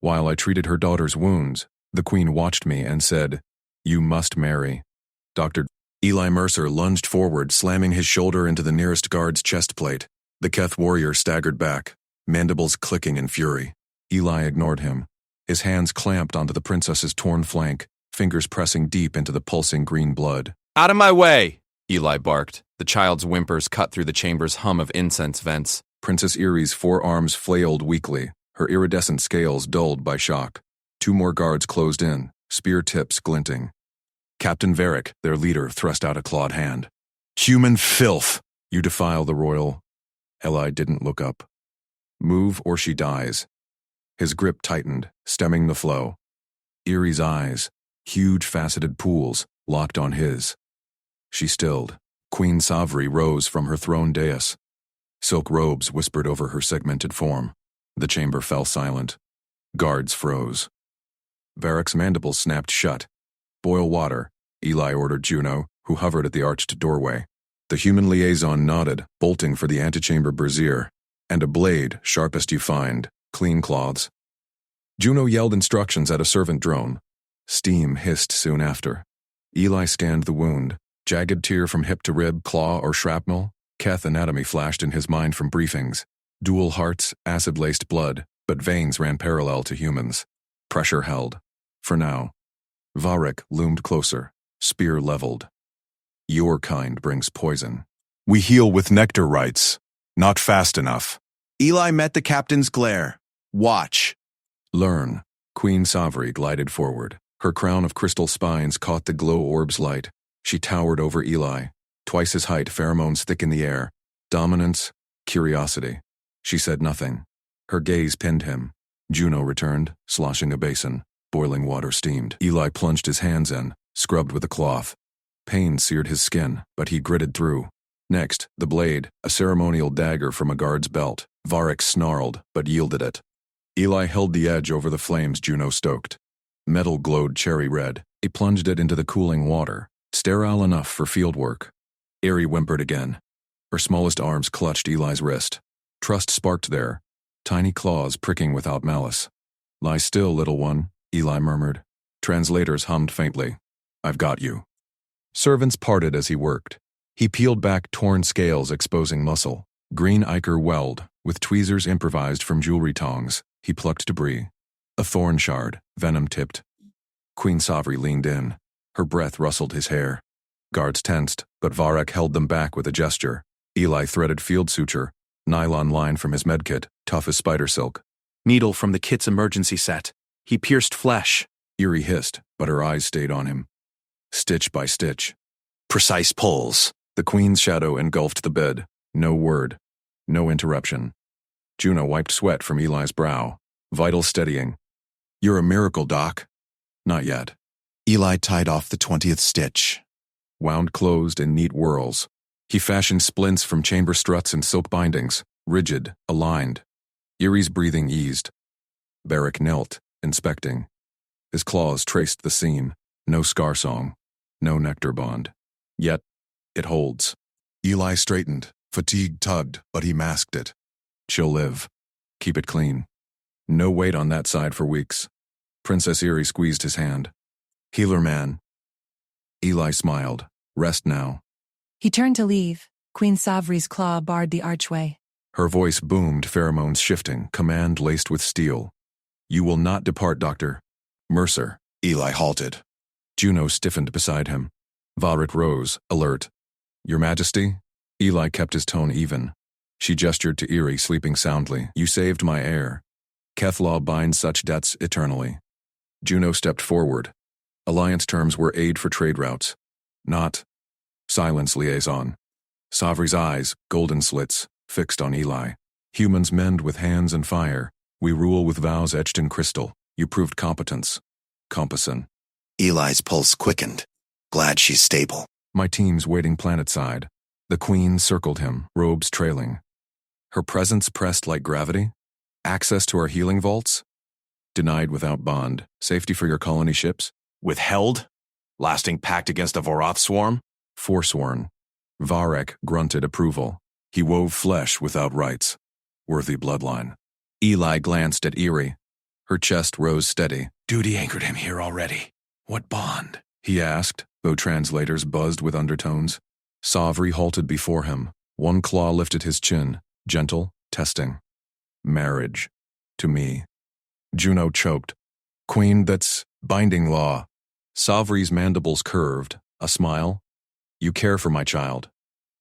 While I treated her daughter's wounds, the queen watched me and said, "You must marry." Dr. Eli Mercer lunged forward, slamming his shoulder into the nearest guard's chest plate. The Keth warrior staggered back, mandibles clicking in fury. Eli ignored him. His hands clamped onto the princess's torn flank, fingers pressing deep into the pulsing green blood. "Out of my way!" Eli barked. The child's whimpers cut through the chamber's hum of incense vents. Princess Erie's forearms flailed weakly, her iridescent scales dulled by shock. 2 more guards closed in, spear tips glinting. Captain Varric, their leader, thrust out a clawed hand. "Human filth! You defile the royal." Eli didn't look up. "Move or she dies." His grip tightened, stemming the flow. Erie's eyes, huge faceted pools, locked on his. She stilled. Queen Savri rose from her throne dais. Silk robes whispered over her segmented form. The chamber fell silent. Guards froze. Varric's mandibles snapped shut. "Boil water," Eli ordered Juno, who hovered at the arched doorway. The human liaison nodded, bolting for the antechamber brazier. "And a blade, sharpest you find, clean cloths." Juno yelled instructions at a servant drone. Steam hissed soon after. Eli scanned the wound. Jagged tear from hip to rib, claw, or shrapnel? Keth anatomy flashed in his mind from briefings. Dual hearts, acid-laced blood, but veins ran parallel to humans. Pressure held. For now. Varric loomed closer, spear leveled. "Your kind brings poison." "We heal with nectar rites. Not fast enough." Eli met the captain's glare. "Watch." "Learn." Queen Savri glided forward. Her crown of crystal spines caught the glow orb's light. She towered over Eli. Twice his height, pheromones thick in the air. Dominance, curiosity. She said nothing. Her gaze pinned him. Juno returned, sloshing a basin. Boiling water steamed. Eli plunged his hands in, scrubbed with a cloth. Pain seared his skin, but he gritted through. Next, the blade, a ceremonial dagger from a guard's belt. Varric snarled, but yielded it. Eli held the edge over the flames Juno stoked. Metal glowed cherry red. He plunged it into the cooling water, sterile enough for field work. Erie whimpered again. Her smallest arms clutched Eli's wrist. Trust sparked there, tiny claws pricking without malice. "Lie still, little one," Eli murmured. Translators hummed faintly. "I've got you." Servants parted as he worked. He peeled back torn scales exposing muscle. Green ichor weld, with tweezers improvised from jewelry tongs. He plucked debris. A thorn shard, venom-tipped. Queen Savri leaned in. Her breath rustled his hair. Guards tensed, but Varric held them back with a gesture. Eli threaded field suture, nylon line from his medkit, tough as spider silk. "Needle from the kit's emergency set. He pierced flesh." Erie hissed, but her eyes stayed on him. Stitch by stitch. "Precise pulls." The queen's shadow engulfed the bed. No word. No interruption. Juno wiped sweat from Eli's brow. Vital steadying. "You're a miracle, Doc." "Not yet." Eli tied off the 20th stitch. Wound closed in neat whirls. He fashioned splints from chamber struts and silk bindings, rigid, aligned. Erie's breathing eased. Varric knelt, inspecting. His claws traced the seam. No scar song. No nectar bond. Yet, it holds. Eli straightened. Fatigue tugged, but he masked it. "She'll live. Keep it clean." No weight on that side for weeks. Princess Erie squeezed his hand. "Healer man." Eli smiled. "Rest now." He turned to leave. Queen Savri's claw barred the archway. Her voice boomed, pheromones shifting, command laced with steel. "You will not depart, Doctor." "Mercer." Eli halted. Juno stiffened beside him. Varric rose, alert. "Your Majesty?" Eli kept his tone even. She gestured to Erie, sleeping soundly. "You saved my heir. Keth law binds such debts eternally." Juno stepped forward. Alliance terms were aid for trade routes. Not silence, liaison. Savri's eyes, golden slits, fixed on Eli. "Humans mend with hands and fire. We rule with vows etched in crystal. You proved competence." Compasson. Eli's pulse quickened. "Glad she's stable." My team's waiting planetside. The queen circled him, robes trailing. Her presence pressed like gravity? Access to our healing vaults? Denied without bond. Safety for your colony ships? "Withheld? Lasting pact against a Vorath swarm?" Forsworn. Varric grunted approval. He wove flesh without rights. Worthy bloodline. Eli glanced at Erie. Her chest rose steady. Duty anchored him here already. What bond? He asked, though translators buzzed with undertones. Savri halted before him. One claw lifted his chin, gentle, testing. Marriage. To me. Juno choked. Queen, that's binding law. Savri's mandibles curved. A smile. You care for my child.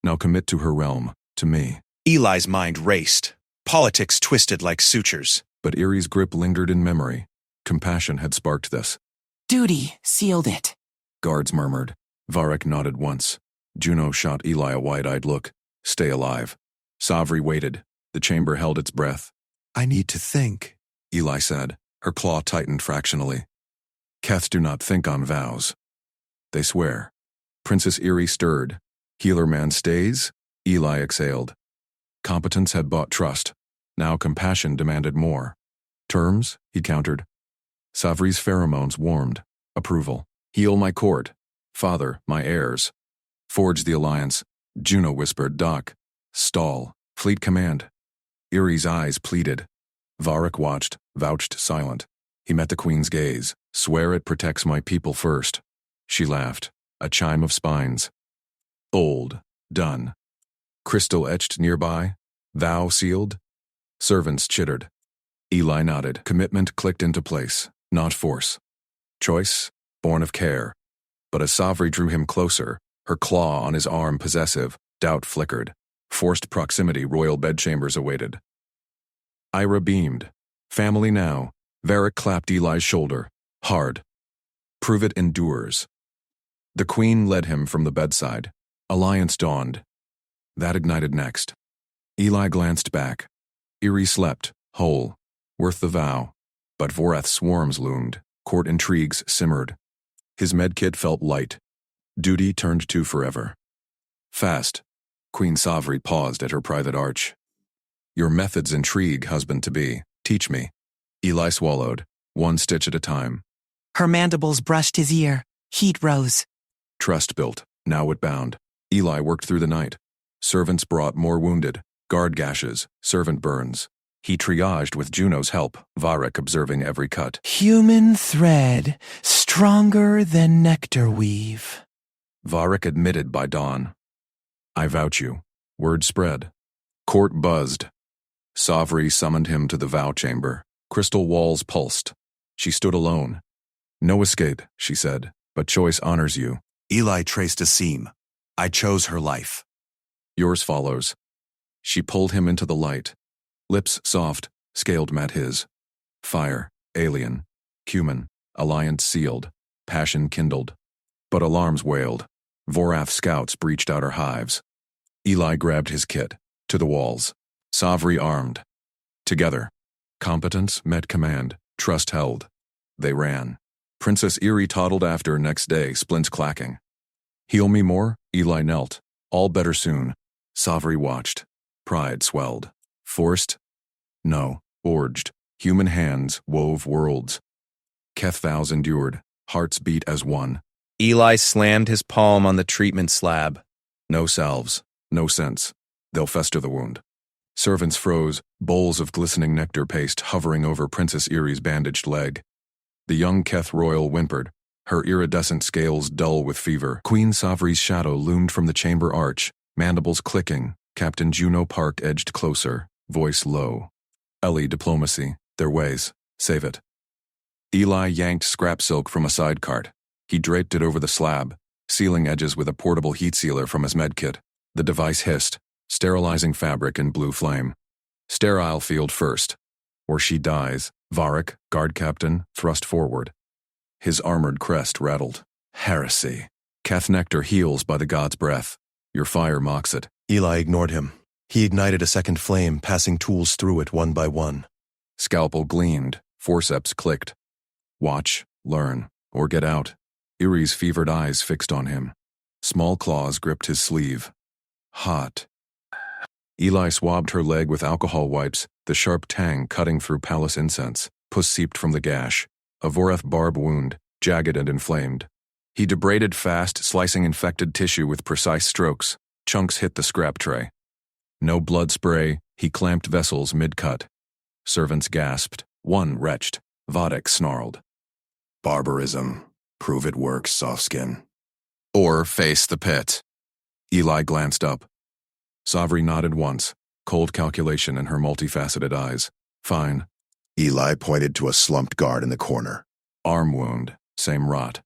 Now commit to her realm, to me. Eli's mind raced. Politics twisted like sutures. But Erie's grip lingered in memory. Compassion had sparked this. Duty sealed it. Guards murmured. Varric nodded once. Juno shot Eli a wide-eyed look. Stay alive. Savri waited. The chamber held its breath. I need to think, Eli said. Her claw tightened fractionally. Keths do not think on vows. They swear. Princess Erie stirred. Healer man stays? Eli exhaled. Competence had bought trust. Now compassion demanded more. Terms? He countered. Savri's pheromones warmed. Approval. Heal my court. Father, my heirs. Forge the alliance. Juno whispered, Doc. Stall. Fleet command. Erie's eyes pleaded. Varric watched, vouched silent. He met the queen's gaze. Swear it protects my people first. She laughed. A chime of spines. Old. Done. Crystal etched nearby. Thou sealed? Servants chittered. Eli nodded. Commitment clicked into place. Not force. Choice, born of care. But as Savri drew him closer, her claw on his arm possessive, doubt flickered. Forced proximity royal bedchambers awaited. Ira beamed. Family now. Varric clapped Eli's shoulder. Hard. Prove it endures. The queen led him from the bedside. Alliance dawned. That ignited next. Eli glanced back. Erie slept, whole, worth the vow. But Vorath's swarms loomed. Court intrigues simmered. His medkit felt light. Duty turned to forever. Fast. Queen Savri paused at her private arch. Your methods intrigue, husband-to-be. Teach me. Eli swallowed, one stitch at a time. Her mandibles brushed his ear. Heat rose. Trust built. Now it bound. Eli worked through the night. Servants brought more wounded. Guard gashes. Servant burns. He triaged with Juno's help, Varric observing every cut. Human thread, stronger than nectar weave. Varric admitted by dawn. I vouch you. Word spread. Court buzzed. Savri summoned him to the vow chamber. Crystal walls pulsed. She stood alone. No escape, she said, but choice honors you. Eli traced a seam. I chose her life. Yours follows. She pulled him into the light. Lips soft, scaled met his. Fire, alien, cumin, alliance sealed, passion kindled. But alarms wailed. Vorath scouts breached outer hives. Eli grabbed his kit. To the walls. Savri armed. Together. Competence met command. Trust held. They ran. Princess Erie toddled after next day, splints clacking. Heal me more? Eli knelt. All better soon. Savri watched. Pride swelled. Forced? No. Forged. Human hands wove worlds. Keth vows endured. Hearts beat as one. Eli slammed his palm on the treatment slab. No salves. No sense. They'll fester the wound. Servants froze, bowls of glistening nectar paste hovering over Princess Erie's bandaged leg. The young Keth royal whimpered, her iridescent scales dull with fever. Queen Savri's shadow loomed from the chamber arch, mandibles clicking. Captain Juno Park edged closer, voice low. Ellie diplomacy, their ways, save it. Eli yanked scrap silk from a side cart. He draped it over the slab, sealing edges with a portable heat sealer from his medkit. The device hissed, sterilizing fabric in blue flame. Sterile field first. Or she dies. Varric, guard captain, thrust forward. His armored crest rattled. Heresy. Keth nectar heals by the god's breath. Your fire mocks it. Eli ignored him. He ignited a second flame, passing tools through it one by one. Scalpel gleamed. Forceps clicked. Watch, learn, or get out. Erie's fevered eyes fixed on him. Small claws gripped his sleeve. Hot. Eli swabbed her leg with alcohol wipes, the sharp tang cutting through palace incense. Pus seeped from the gash. A Vorath barb wound, jagged and inflamed. He debraded fast, slicing infected tissue with precise strokes. Chunks hit the scrap tray. No blood spray, he clamped vessels mid-cut. Servants gasped. One retched. Vodek snarled. Barbarism. Prove it works, soft skin. Or face the pit. Eli glanced up. Savri nodded once, cold calculation in her multifaceted eyes. Fine. Eli pointed to a slumped guard in the corner. Arm wound, same rot.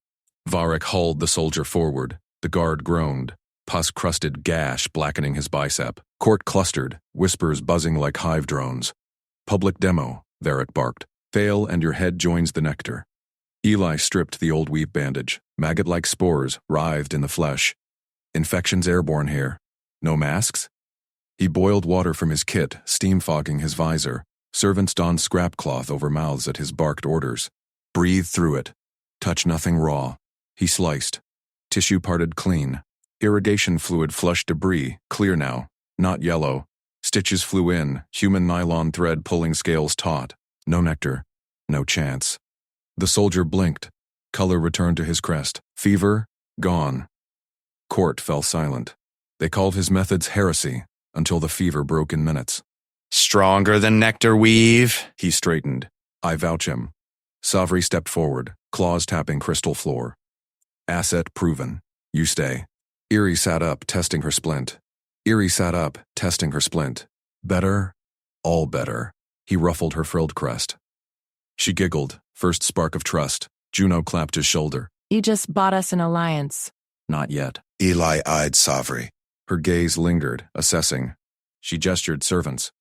Varek hauled the soldier forward. The guard groaned, pus-crusted gash blackening his bicep. Court clustered, whispers buzzing like hive drones. Public demo, Varek barked. Fail and your head joins the nectar. Eli stripped the old weep bandage. Maggot-like spores writhed in the flesh. Infections airborne here. No masks? He boiled water from his kit, steam fogging his visor. Servants donned scrap cloth over mouths at his barked orders. Breathe through it. Touch nothing raw. He sliced. Tissue parted clean. Irrigation fluid flushed debris, clear now. Not yellow. Stitches flew in, human nylon thread pulling scales taut. No nectar. No chance. The soldier blinked. Color returned to his crest. Fever? Gone. Court fell silent. They called his methods heresy, until the fever broke in minutes. Stronger than nectar weave? He straightened. I vouch him. Savri stepped forward, claws tapping crystal floor. Asset proven. You stay. Eerie sat up, testing her splint. Better? All better. He ruffled her frilled crest. She giggled, first spark of trust. Juno clapped his shoulder. You just bought us an alliance. Not yet. Eli eyed Savri. Her gaze lingered, assessing. She gestured servants.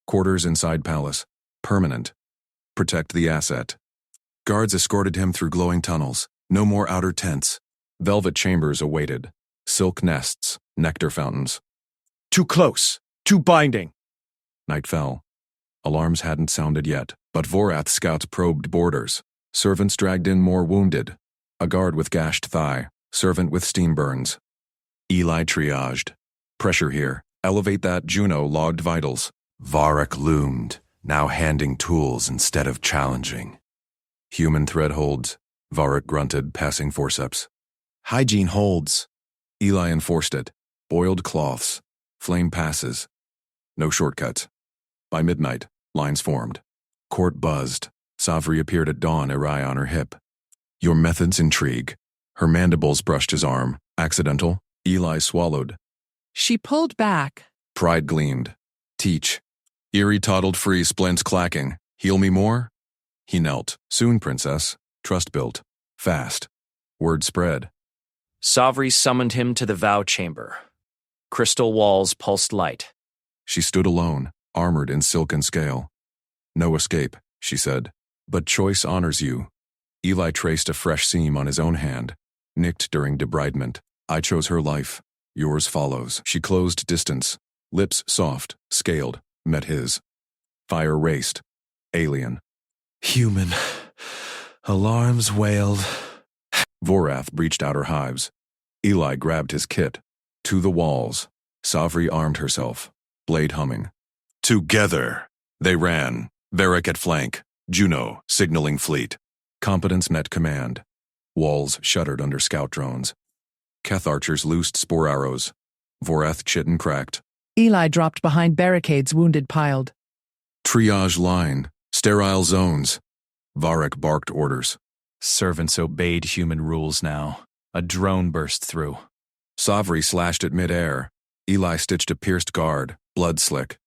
Quarters inside palace. Permanent. Protect the asset. Guards escorted him through glowing tunnels. No more outer tents. Velvet chambers awaited. Silk nests, nectar fountains. Too close. Too binding. Night fell. Alarms hadn't sounded yet, but Vorath scouts probed borders. Servants dragged in more wounded. A guard with gashed thigh. Servant with steam burns. Eli triaged. Pressure here. Elevate that. Juno logged vitals. Varek loomed, now handing tools instead of challenging. Human thread holds. Varek grunted, passing forceps. Hygiene holds. Eli enforced it. Boiled cloths. Flame passes. No shortcuts. By midnight, lines formed. Court buzzed. Savri appeared at dawn, Erai on her hip. Your methods intrigue. Her mandibles brushed his arm. Accidental? Eli swallowed. She pulled back. Pride gleamed. Teach. Eerie toddled free, splints clacking. Heal me more? He knelt. Soon, princess. Trust built. Fast. Word spread. Savri summoned him to the vow chamber. Crystal walls pulsed light. She stood alone, armored in silk and scale. No escape, she said. But choice honors you. Eli traced a fresh seam on his own hand. Nicked during debridement. I chose her life. Yours follows. She closed distance. Lips soft, scaled, met his. Fire raced. Alien. Human. Alarms wailed. Vorath breached outer hives. Eli grabbed his kit. To the walls. Savri armed herself. Blade humming. Together. They ran. Varek at flank. Juno, signaling fleet. Competence met command. Walls shuddered under scout drones. Keth archers loosed spore arrows. Vorath chitin cracked. Eli dropped behind barricades, wounded piled. Triage line. Sterile zones. Varek barked orders. Servants obeyed human rules now. A drone burst through. Savri slashed at midair. Eli stitched a pierced guard, blood slick.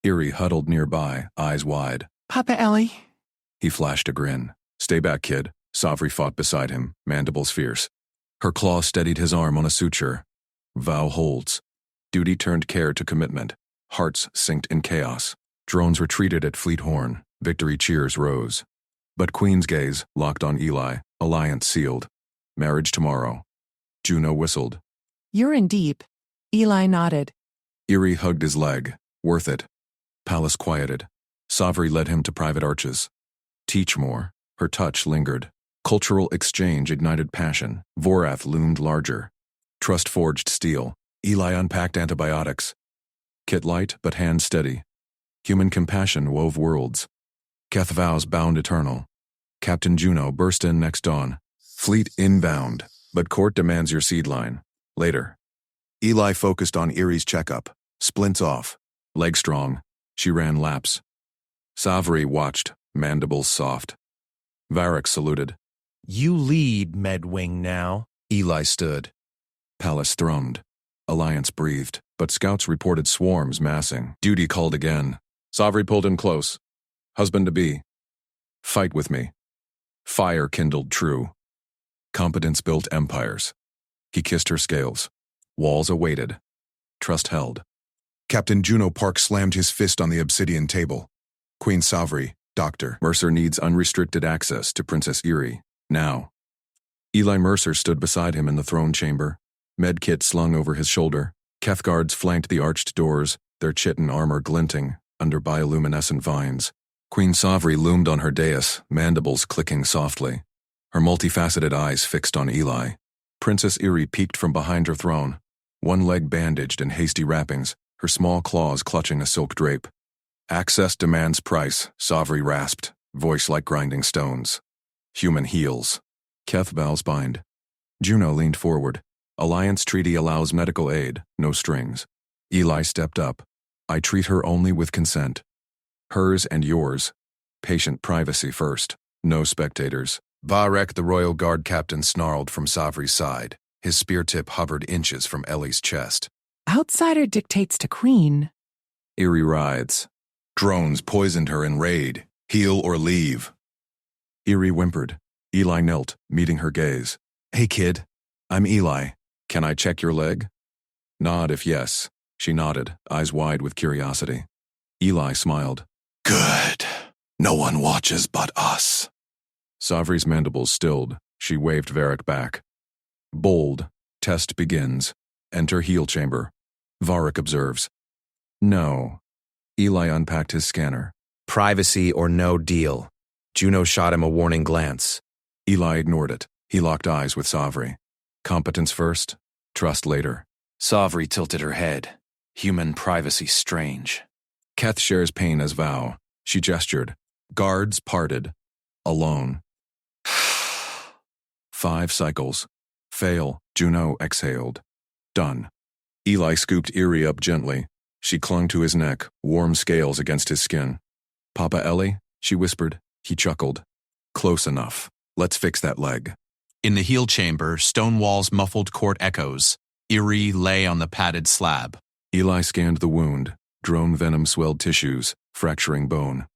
Eerie huddled nearby, eyes wide. Papa Ellie. He flashed a grin. Stay back, kid. Savri fought beside him, mandibles fierce. Her claw steadied his arm on a suture. Vow holds. Duty turned care to commitment. Hearts synced in chaos. Drones retreated at Fleet Horn. Victory cheers rose. But Queen's gaze locked on Eli. Alliance sealed. Marriage tomorrow. Juno whistled. You're in deep. Eli nodded. Eerie hugged his leg. Worth it. Palace quieted. Savri led him to private arches. Teach more. Her touch lingered. Cultural exchange ignited passion. Vorath loomed larger. Trust forged steel. Eli unpacked antibiotics. Kit light, but hand steady. Human compassion wove worlds. Keth vows bound eternal. Captain Juno burst in next dawn. Fleet inbound, but court demands your seed line. Later. Eli focused on Eerie's checkup. Splints off. Leg strong. She ran laps. Savri watched, mandibles soft. Varric saluted. You lead, Medwing, now. Eli stood. Palace thrummed. Alliance breathed, but scouts reported swarms massing. Duty called again. Savri pulled him close. Husband-to-be. Fight with me. Fire kindled true. Competence built empires. He kissed her scales. Walls awaited. Trust held. Captain Juno Park slammed his fist on the obsidian table. Queen Savri, Doctor. Mercer needs unrestricted access to Princess Erie, now. Eli Mercer stood beside him in the throne chamber, medkit slung over his shoulder. Keth guards flanked the arched doors, their chitin armor glinting under bioluminescent vines. Queen Savri loomed on her dais, mandibles clicking softly, her multifaceted eyes fixed on Eli. Princess Erie peeked from behind her throne, one leg bandaged in hasty wrappings, her small claws clutching a silk drape. Access demands price, Savri rasped, voice like grinding stones. Human heals. Keth bows bind. Juno leaned forward. Alliance treaty allows medical aid, no strings. Eli stepped up. I treat her only with consent. Hers and yours. Patient privacy first. No spectators. Varric, the royal guard captain, snarled from Savri's side. His spear tip hovered inches from Ellie's chest. Outsider dictates to queen. Erie writhes. Drones poisoned her in raid. Heal or leave. Erie whimpered. Eli knelt, meeting her gaze. Hey kid, I'm Eli. Can I check your leg? Nod if yes. She nodded, eyes wide with curiosity. Eli smiled. Good. No one watches but us. Savri's mandibles stilled. She waved Varric back. Bold. Test begins. Enter heal chamber. Varric observes. No. Eli unpacked his scanner. Privacy or no deal. Juno shot him a warning glance. Eli ignored it. He locked eyes with Savri. Competence first, trust later. Savri tilted her head. Human privacy strange. Keth shares pain as vow. She gestured. Guards parted. Alone. 5 cycles. Fail. Juno exhaled. Done. Eli scooped Erie up gently. She clung to his neck, warm scales against his skin. Papa Ellie? She whispered. He chuckled. Close enough. Let's fix that leg. In the heal chamber, stone walls muffled court echoes. Erie lay on the padded slab. Eli scanned the wound. Drone venom swelled tissues, fracturing bone.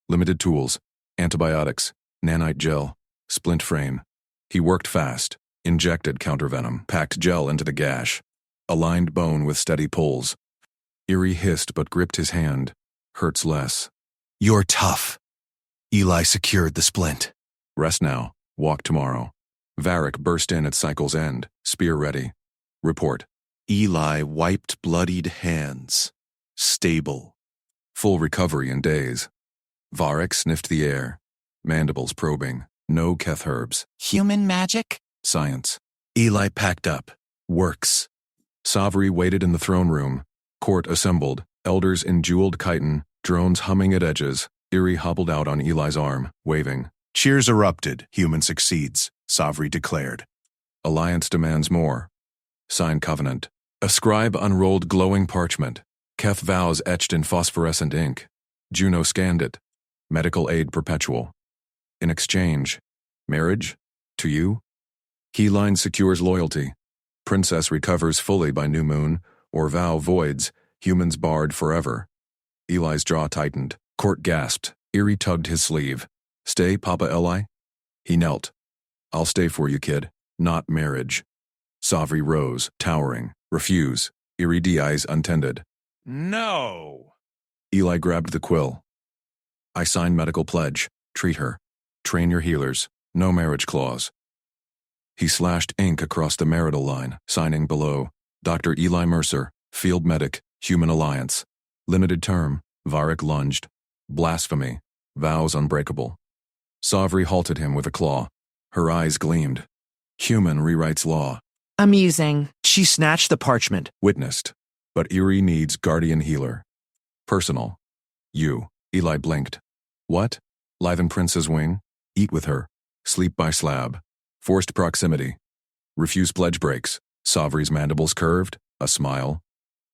Limited tools. Antibiotics. Nanite gel. Splint frame. He worked fast. Injected countervenom. Packed gel into the gash. Aligned bone with steady pulls. Erie hissed but gripped his hand. Hurts less. You're tough. Eli secured the splint. Rest now. Walk tomorrow. Varric burst in at cycle's end, spear ready. Report. Eli wiped bloodied hands. Stable. Full recovery in days. Varric sniffed the air. Mandibles probing. No Keth herbs. Human magic? Science. Eli packed up. Works. Savri waited in the throne room. Court assembled. Elders in jeweled chitin. Drones humming at edges. Erie hobbled out on Eli's arm, waving. Cheers erupted. Human succeeds, Savri declared. Alliance demands more. Sign covenant. A scribe unrolled glowing parchment. Keth vows etched in phosphorescent ink. Juno scanned it. Medical aid perpetual. In exchange. Marriage? To you? Keyline secures loyalty. Princess recovers fully by new moon, or vow voids, humans barred forever. Eli's jaw tightened. Court gasped. Erie tugged his sleeve. Stay, Papa Eli? He knelt. I'll stay for you, kid. Not marriage. Savri rose, towering. Refuse. Erie eyes untended. No. Eli grabbed the quill. I sign medical pledge. Treat her. Train your healers. No marriage clause. He slashed ink across the marital line, signing below. Dr. Eli Mercer, Field Medic, Human Alliance. Limited term. Varric lunged. Blasphemy. Vows unbreakable. Savri halted him with a claw. Her eyes gleamed. Human rewrites law. Amusing. She snatched the parchment. Witnessed. But Erie needs guardian healer. Personal. You. Eli blinked. What? Liven Prince's wing? Eat with her. Sleep by slab. Forced proximity. Refuse pledge breaks. Savri's mandibles curved. A smile.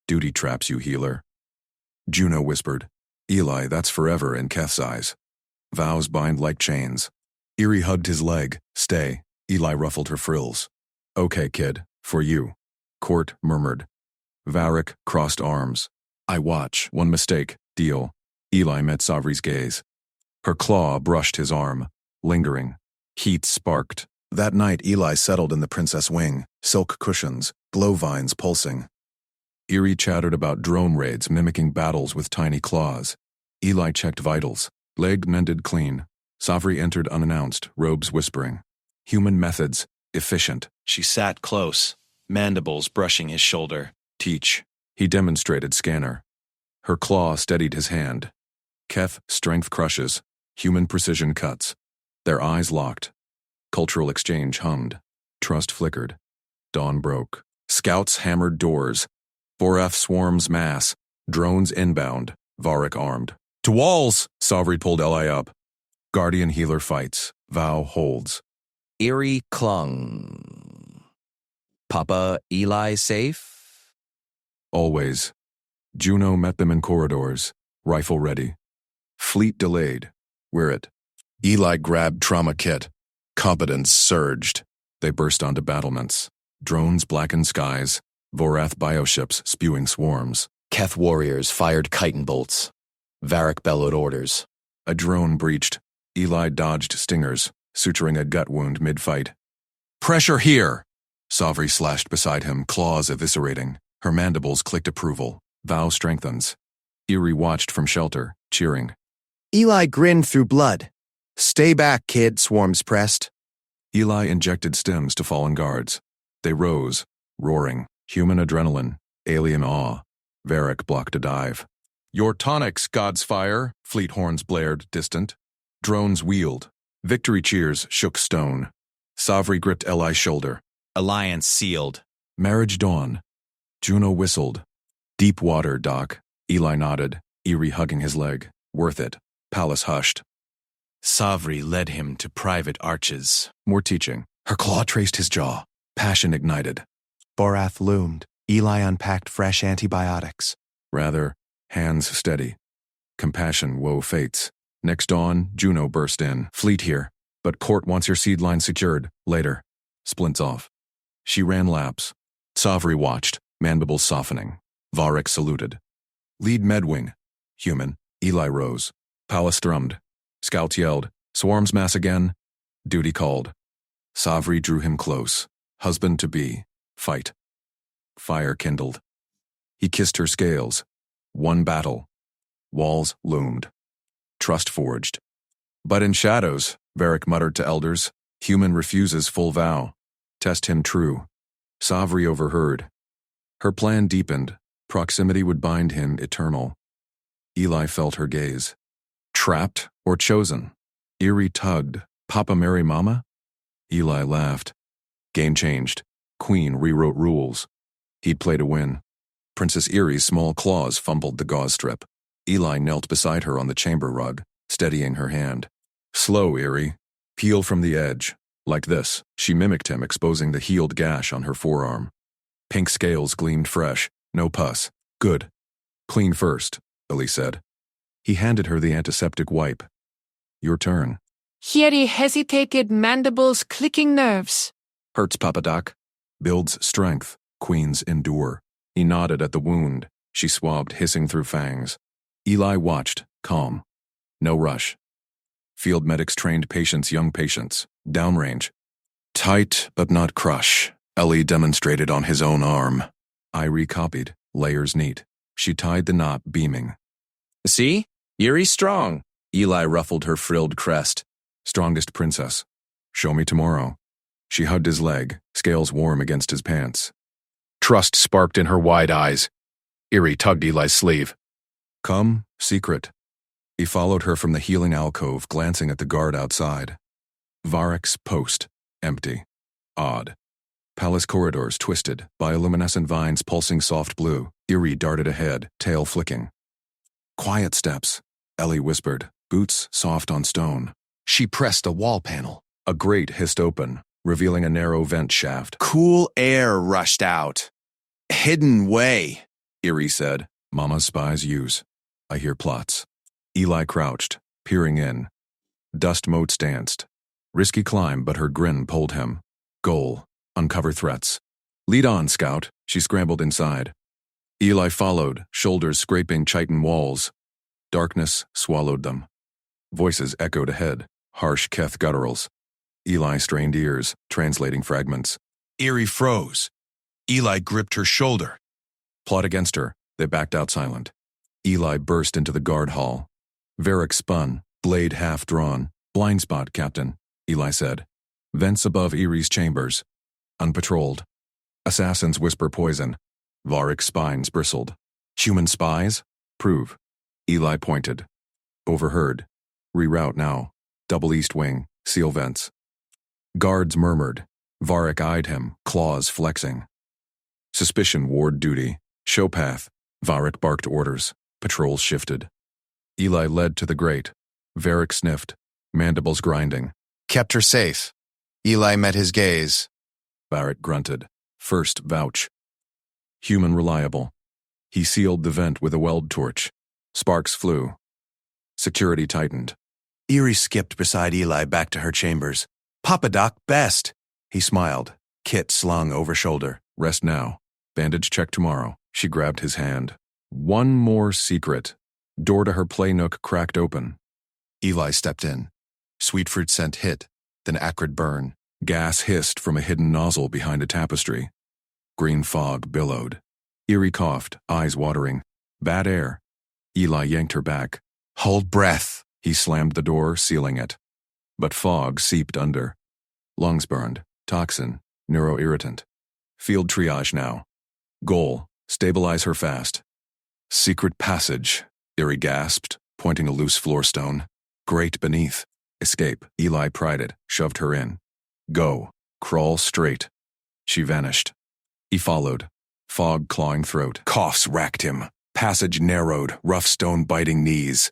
Duty traps you, healer. Juno whispered. Eli, that's forever in Keth's eyes. Vows bind like chains. Eerie hugged his leg. Stay. Eli ruffled her frills. Okay, kid, for you. Court murmured. Varric crossed arms. I watch. One mistake. Deal. Eli met Savri's gaze. Her claw brushed his arm, lingering. Heat sparked. That night, Eli settled in the princess wing, silk cushions, glow vines pulsing. Eerie chattered about drone raids mimicking battles with tiny claws. Eli checked vitals. Leg mended clean. Savri entered unannounced, robes whispering. Human methods, efficient. She sat close, mandibles brushing his shoulder. Teach. He demonstrated scanner. Her claw steadied his hand. Keth, strength crushes. Human precision cuts. Their eyes locked. Cultural exchange hummed. Trust flickered. Dawn broke. Scouts hammered doors. 4F swarms mass. Drones inbound. Varric armed. To walls! Savri pulled Eli up. Guardian healer fights. Vow holds. Eerie clung. Papa Eli safe? Always. Juno met them in corridors. Rifle ready. Fleet delayed. Wear it. Eli grabbed trauma kit. Competence surged. They burst onto battlements. Drones blackened skies. Vorath bioships spewing swarms. Keth warriors fired chitin bolts. Varric bellowed orders. A drone breached. Eli dodged stingers, suturing a gut wound mid-fight. Pressure here! Savri slashed beside him, claws eviscerating. Her mandibles clicked approval. Vow strengthens. Eerie watched from shelter, cheering. Eli grinned through blood. Stay back, kid, swarms pressed. Eli injected stims to fallen guards. They rose, roaring. Human adrenaline, alien awe. Varric blocked a dive. Your tonics, God's fire, fleet horns blared, distant. Drones wheeled. Victory cheers shook stone. Savri gripped Eli's shoulder. Alliance sealed. Marriage dawn. Juno whistled. Deep water, Doc. Eli nodded, Eerie hugging his leg. Worth it. Palace hushed. Savri led him to private arches. More teaching. Her claw traced his jaw. Passion ignited. Borath loomed. Eli unpacked fresh antibiotics. Rather, hands steady. Compassion wove fates. Next dawn, Juno burst in. Fleet here, but court wants your seed line secured. Later. Splints off. She ran laps. Savri watched, mandibles softening. Varric saluted. Lead medwing. Human. Eli rose. Palace thrummed. Scouts yelled. Swarms mass again. Duty called. Savri drew him close. Husband-to-be. Fight. Fire kindled. He kissed her scales. One battle. Walls loomed. Trust forged. But in shadows, Varric muttered to elders, human refuses full vow. Test him true. Savri overheard. Her plan deepened. Proximity would bind him eternal. Eli felt her gaze. Trapped or chosen? Eerie tugged. Papa marry mama? Eli laughed. Game changed. Queen rewrote rules. He'd play to win. Princess Eerie's small claws fumbled the gauze strip. Eli knelt beside her on the chamber rug, steadying her hand. Slow, Eerie. Peel from the edge. Like this. She mimicked him, exposing the healed gash on her forearm. Pink scales gleamed fresh. No pus. Good. Clean first, Eli said. He handed her the antiseptic wipe. Your turn. Here he hesitated, mandibles clicking nerves. Hurts, Papa Doc. Builds strength. Queens endure. He nodded at the wound. She swabbed, hissing through fangs. Eli watched, calm. No rush. Field medics trained patients, young patients. Downrange. Tight, but not crush. Ellie demonstrated on his own arm. I recopied. Layers neat. She tied the knot, beaming. See? Eerie's strong. Eli ruffled her frilled crest. Strongest princess. Show me tomorrow. She hugged his leg, scales warm against his pants. Trust sparked in her wide eyes. Eerie tugged Eli's sleeve. Come, secret. He followed her from the healing alcove, glancing at the guard outside. Varric's post, empty. Odd. Palace corridors twisted, bioluminescent vines pulsing soft blue. Eerie darted ahead, tail flicking. Quiet steps, Ellie whispered, boots soft on stone. She pressed a wall panel. A grate hissed open, revealing a narrow vent shaft. Cool air rushed out. Hidden way, Eerie said. Mama's spies use. I hear plots. Eli crouched, peering in. Dust motes danced. Risky climb, but her grin pulled him. Goal. Uncover threats. Lead on, Scout. She scrambled inside. Eli followed, shoulders scraping chitin walls. Darkness swallowed them. Voices echoed ahead, harsh Keth gutturals. Eli strained ears, translating fragments. Eerie froze. Eli gripped her shoulder. Plot against her. They backed out silent. Eli burst into the guard hall. Varric spun, blade half drawn. Blind spot, Captain, Eli said. Vents above Erie's chambers. Unpatrolled. Assassins whisper poison. Varric's spines bristled. Human spies? Prove. Eli pointed. Overheard. Reroute now. Double east wing. Seal vents. Guards murmured. Varric eyed him, claws flexing. Suspicion ward duty. Show path. Varric barked orders. Patrols shifted. Eli led to the grate. Varric sniffed. Mandibles grinding. Kept her safe. Eli met his gaze. Varric grunted. First vouch. Human reliable. He sealed the vent with a weld torch. Sparks flew. Security tightened. Erie skipped beside Eli back to her chambers. Papa Doc, best. He smiled, kit slung over shoulder. Rest now. Bandage check tomorrow. She grabbed his hand. One more secret. Door to her play nook cracked open. Eli stepped in. Sweet fruit scent hit, then acrid burn. Gas hissed from a hidden nozzle behind a tapestry. Green fog billowed. Erie coughed, eyes watering. Bad air. Eli yanked her back. Hold breath. He slammed the door, sealing it. But fog seeped under. Lungs burned. Toxin. Neuroirritant. Field triage now. Goal. Stabilize her fast. Secret passage. Erie gasped, pointing a loose floor stone. Grate beneath. Escape. Eli pried it, shoved her in. Go. Crawl straight. She vanished. He followed. Fog clawing throat. Coughs racked him. Passage narrowed, rough stone biting knees.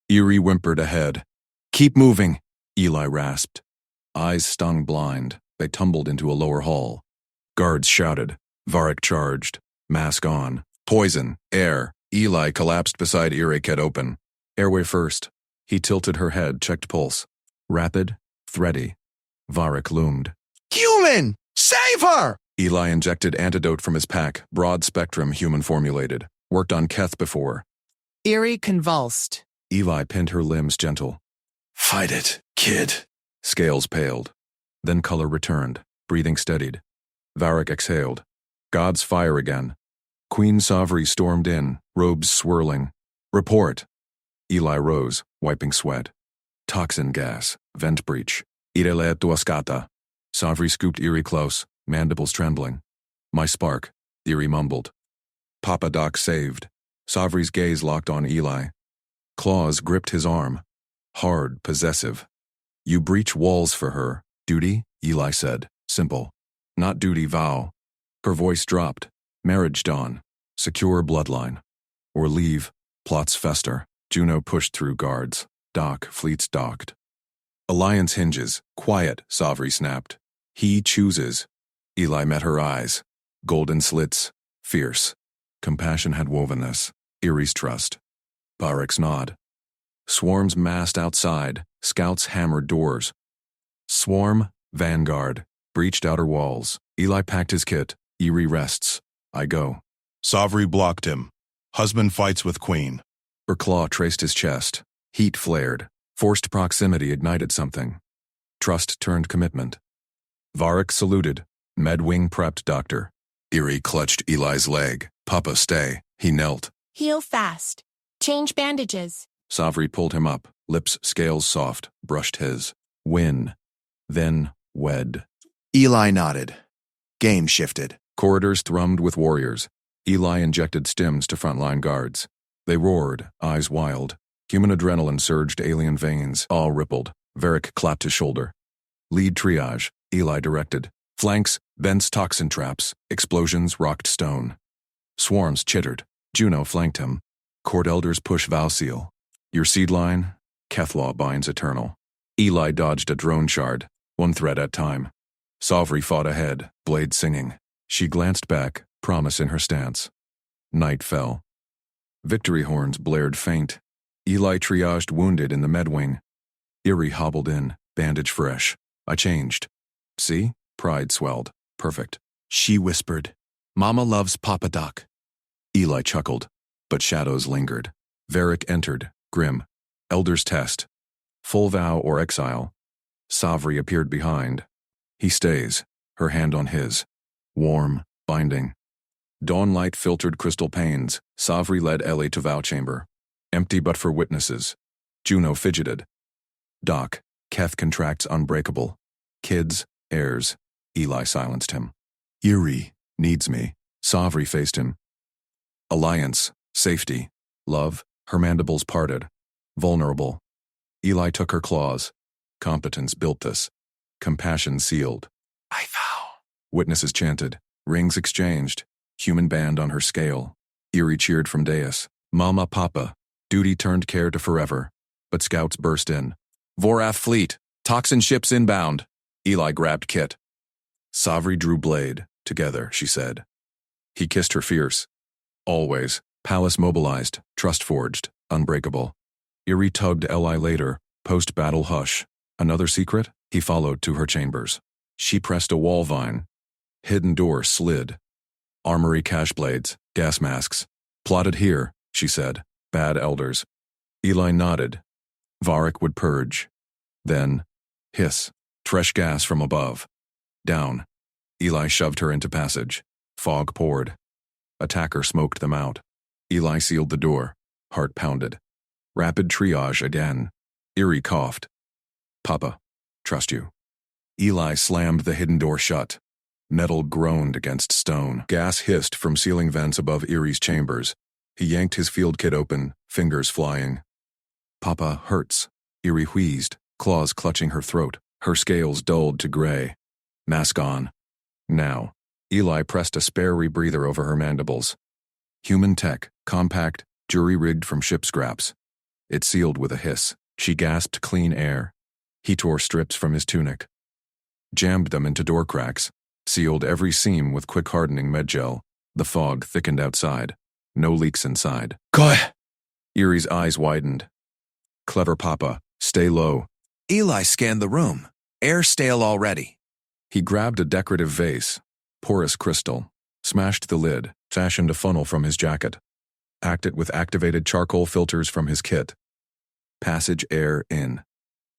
Erie whimpered ahead. Keep moving, Eli rasped. Eyes stung blind. They tumbled into a lower hall. Guards shouted. Varric charged. Mask on. Poison. Air. Eli collapsed beside Erie, kept open. Airway first. He tilted her head, checked pulse. Rapid. Thready. Varric loomed. Human! Save her! Eli injected antidote from his pack, broad spectrum human formulated. Worked on Keth before. Erie convulsed. Eli pinned her limbs gentle. Fight it, kid. Scales paled. Then color returned. Breathing steadied. Varric exhaled. God's fire again. Queen Savri stormed in, robes swirling. Report. Eli rose, wiping sweat. Toxin gas. Vent breach. Irele tuascata. Savri scooped Erie close, mandibles trembling. My spark, Erie mumbled. Papa Doc saved. Savri's gaze locked on Eli. Claws gripped his arm. Hard, possessive. You breach walls for her. Duty, Eli said. Simple. Not duty, vow. Her voice dropped. Marriage dawn. Secure bloodline. Or leave. Plots fester. Juno pushed through guards. Dock, fleets docked. Alliance hinges. Quiet, Savri snapped. He chooses. Eli met her eyes. Golden slits. Fierce. Compassion had woven this. Erie's trust. Varric's nod. Swarms massed outside. Scouts hammered doors. Swarm, vanguard. Breached outer walls. Eli packed his kit. Erie rests. I go. Savri blocked him. Husband fights with queen. Her claw traced his chest. Heat flared. Forced proximity ignited something. Trust turned commitment. Varric saluted. Medwing prepped, doctor. Erie clutched Eli's leg. Papa, stay. He knelt. Heal fast. Change bandages. Savri pulled him up. Lips scales soft. Brushed his. Win. Then wed. Eli nodded. Game shifted. Corridors thrummed with warriors. Eli injected stims to frontline guards. They roared, eyes wild. Human adrenaline surged alien veins, all rippled. Varric clapped his shoulder. Lead triage, Eli directed. Flanks, vents toxin traps. Explosions rocked stone. Swarms chittered. Juno flanked him. Court elders push vow seal. Your seed line? Kethlaw binds eternal. Eli dodged a drone shard, one thread at time. Savri fought ahead, blade singing. She glanced back, promise in her stance. Night fell. Victory horns blared faint. Eli triaged wounded in the medwing. Erie hobbled in, Bandage fresh. I changed. See? Pride swelled. Perfect. She whispered, Mama loves Papa Doc. Eli chuckled, but shadows lingered. Varric entered, grim. Elder's test. Full vow or exile. Savri appeared behind. He stays, her hand on his. Warm, binding. Dawn light filtered crystal panes. Savri led Ellie to vow chamber. Empty but for witnesses. Juno fidgeted. Doc, Keth contracts unbreakable. Kids, heirs. Eli silenced him. Eerie, needs me. Savri faced him. Alliance, safety, love, her mandibles parted. Vulnerable. Eli took her claws. Competence built this. Compassion sealed. I vow. Witnesses chanted. Rings exchanged. Human band on her scale. Eerie cheered from dais. Mama, Papa. Duty turned care to forever. But scouts burst in. Vorath fleet. Toxin ships inbound. Eli grabbed Kit. Savri drew blade. Together, she said. He kissed her fierce. Always. Palace mobilized. Trust forged. Unbreakable. Eerie tugged Eli later. Post-battle hush. Another secret? He followed to her chambers. She pressed a wall vine. Hidden door slid. Armory cash blades. Gas masks. Plotted here, she said. Bad elders. Eli nodded. Varric would purge. Then, hiss. Fresh gas from above. Down. Eli shoved her into passage. Fog poured. Attacker smoked them out. Eli sealed the door. Heart pounded. Rapid triage again. Eerie coughed. Papa, trust you. Eli slammed the hidden door shut. Metal groaned against stone. Gas hissed from ceiling vents above Eerie's chambers. He yanked his field kit open, fingers flying. Papa hurts. Eerie wheezed, claws clutching her throat. Her scales dulled to gray. Mask on. Now. Eli pressed a spare rebreather over her mandibles. Human tech, compact, jury-rigged from ship scraps. It sealed with a hiss. She gasped clean air. He tore strips from his tunic. Jammed them into door cracks. Sealed every seam with quick-hardening medgel. The fog thickened outside. No leaks inside. Goy! Eerie's eyes widened. Clever Papa, stay low. Eli scanned the room. Air stale already. He grabbed a decorative vase, porous crystal, smashed the lid, fashioned a funnel from his jacket. Packed it with activated charcoal filters from his kit. Passage air in.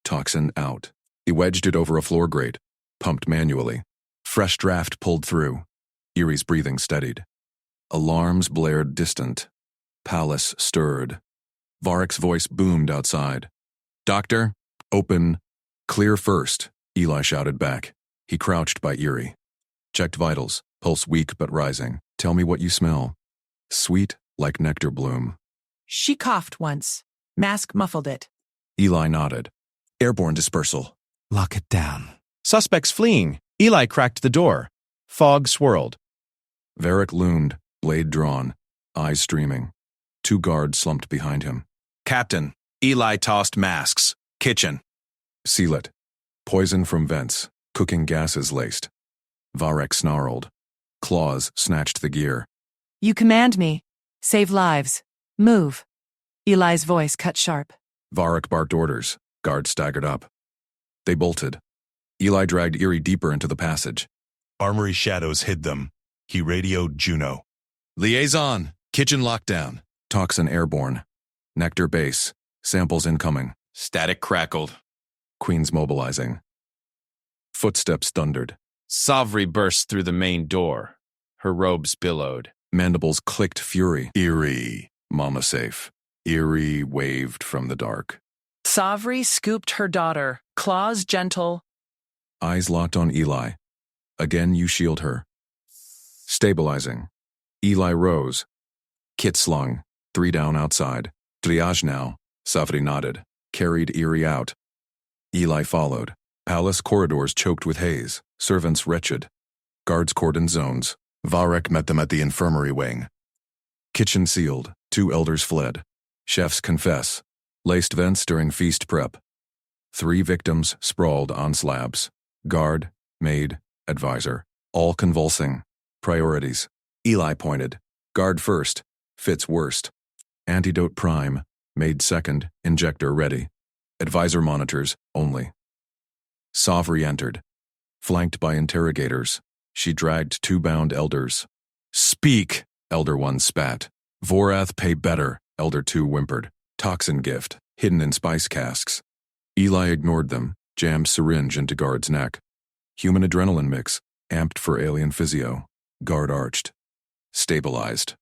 Toxin out. He wedged it over a floor grate, pumped manually. Fresh draft pulled through. Eerie's breathing steadied. Alarms blared distant. Palace stirred. Varric's voice boomed outside. Doctor, open. Clear first, Eli shouted back. He crouched by Eerie. Checked vitals, pulse weak but rising. Tell me what you smell. Sweet like nectar bloom. She coughed once. Mask muffled it. Eli nodded. Airborne dispersal. Lock it down. Suspects fleeing. Eli cracked the door. Fog swirled. Varric loomed, blade drawn, eyes streaming. 2 guards slumped behind him. Captain, Eli tossed masks. Kitchen. Seal it. Poison from vents. Cooking gases laced. Varric snarled. Claws snatched the gear. You command me. Save lives. Move. Eli's voice cut sharp. Varric barked orders. Guards staggered up. They bolted. Eli dragged Eerie deeper into the passage. Armory shadows hid them. He radioed Juno. Liaison. Kitchen lockdown. Toxin airborne. Nectar base. Samples incoming. Static crackled. Queen's mobilizing. Footsteps thundered. Savri burst through the main door. Her robes billowed. Mandibles clicked fury. Eerie. Mama safe. Eerie waved from the dark. Savri scooped her daughter, claws gentle. Eyes locked on Eli. Again you shield her. Stabilizing. Eli rose. Kit slung. 3 down outside. Triage now. Savri nodded. Carried Eerie out. Eli followed. Palace corridors choked with haze. Servants wretched. Guards cordoned zones. Varric met them at the infirmary wing. Kitchen sealed. 2 elders fled. Chefs confess. Laced vents during feast prep. 3 victims sprawled on slabs. Guard, maid, advisor. All convulsing. Priorities. Eli pointed. Guard first. Fits worst. Antidote prime. Maid second. Injector ready. Advisor monitors only. Savri entered. Flanked by interrogators, she dragged 2 bound elders. Speak, Elder 1 spat. Vorath pay better, Elder 2 whimpered. Toxin gift, hidden in spice casks. Eli ignored them, jammed syringe into guard's neck. Human adrenaline mix, amped for alien physio. Guard arched. Stabilized.